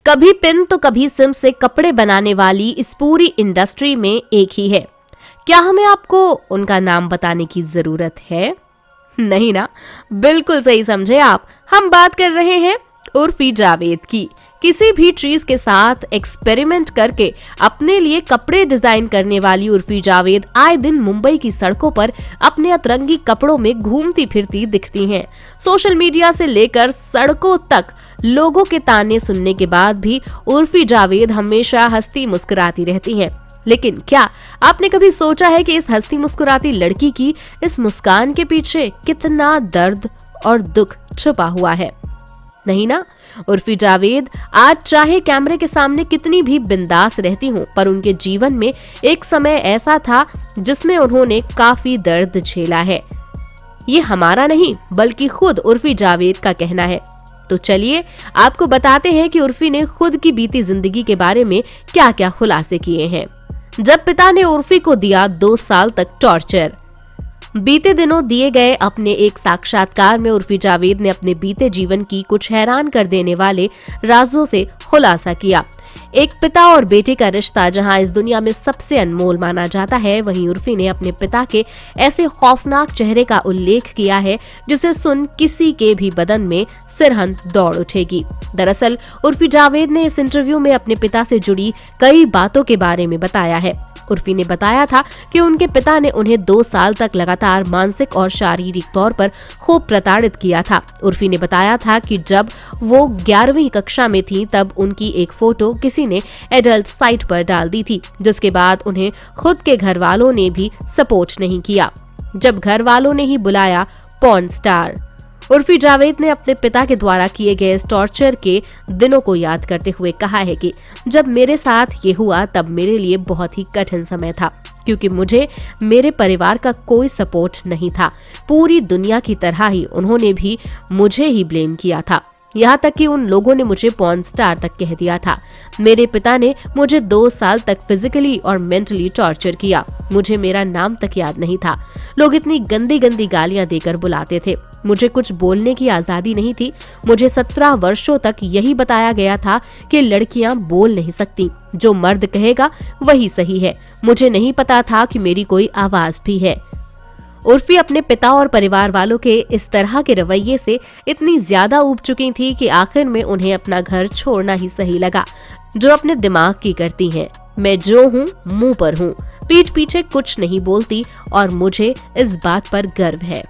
कभी पिन तो कभी सिम से कपड़े बनाने वाली इस पूरी इंडस्ट्री में एक ही है। क्या हमें आपको उनका नाम बताने की जरूरत है? नहीं ना, बिल्कुल सही समझे आप। हम बात कर रहे हैं उर्फी जावेद की। किसी भी चीज के साथ एक्सपेरिमेंट करके अपने लिए कपड़े डिजाइन करने वाली उर्फी जावेद आए दिन मुंबई की सड़कों पर अपने अतरंगी कपड़ों में घूमती फिरती दिखती हैं। सोशल मीडिया से लेकर सड़कों तक लोगों के ताने सुनने के बाद भी उर्फी जावेद हमेशा हंसती मुस्कुराती रहती हैं। लेकिन क्या आपने कभी सोचा है कि इस हंसती मुस्कुराती लड़की की इस मुस्कान के पीछे कितना दर्द और दुख छुपा हुआ है? नहीं ना। उर्फी जावेद आज चाहे कैमरे के सामने कितनी भी बिंदास रहती हों, पर उनके जीवन में एक समय ऐसा था जिसमें उन्होंने काफी दर्द झेला है। ये हमारा नहीं बल्कि खुद उर्फी जावेद का कहना है। तो चलिए आपको बताते हैं कि उर्फी ने खुद की बीती जिंदगी के बारे में क्या क्या खुलासे किए हैं। जब पिता ने उर्फी को दिया 2 साल तक टॉर्चर। बीते दिनों दिए गए अपने एक साक्षात्कार में उर्फी जावेद ने अपने बीते जीवन की कुछ हैरान कर देने वाले राजों से खुलासा किया। एक पिता और बेटे का रिश्ता जहां इस दुनिया में सबसे अनमोल माना जाता है, वहीं उर्फी ने अपने पिता के ऐसे खौफनाक चेहरे का उल्लेख किया है जिसे सुन किसी के भी बदन में सिरहन दौड़ उठेगी। दरअसल उर्फी जावेद ने इस इंटरव्यू में अपने पिता से जुड़ी कई बातों के बारे में बताया है। उर्फी ने बताया था कि उनके पिता ने उन्हें 2 साल तक लगातार मानसिक और शारीरिक तौर पर खूब प्रताड़ित किया था। उर्फी ने बताया था कि जब वो 11वीं कक्षा में थी तब उनकी एक फोटो किसी ने एडल्ट साइट पर डाल दी थी, जिसके बाद उन्हें खुद के घर वालों ने भी सपोर्ट नहीं किया, जब घर वालों ने ही बुलाया पॉर्न स्टार। उर्फी जावेद ने अपने पिता के द्वारा किए गए इस टॉर्चर के दिनों को याद करते हुए कहा है कि जब मेरे साथ ये हुआ तब मेरे लिए बहुत ही कठिन समय था, क्योंकि मुझे मेरे परिवार का कोई सपोर्ट नहीं था। पूरी दुनिया की तरह ही उन्होंने भी मुझे ही ब्लेम किया था, यहाँ तक कि उन लोगों ने मुझे पॉर्न स्टार तक कह दिया था। मेरे पिता ने मुझे 2 साल तक फिजिकली और मेंटली टॉर्चर किया। मुझे मेरा नाम तक याद नहीं था। लोग इतनी गंदी गंदी गालियां देकर बुलाते थे। मुझे कुछ बोलने की आजादी नहीं थी। मुझे 17 वर्षों तक यही बताया गया था कि लड़कियां बोल नहीं सकती, जो मर्द कहेगा वही सही है। मुझे नहीं पता था कि मेरी कोई आवाज भी है। उर्फी अपने पिता और परिवार वालों के इस तरह के रवैये से इतनी ज्यादा ऊब चुकी थी कि आखिर में उन्हें अपना घर छोड़ना ही सही लगा। जो अपने दिमाग की करती हैं, मैं जो हूँ मुंह पर हूँ, पीठ पीछे कुछ नहीं बोलती और मुझे इस बात पर गर्व है।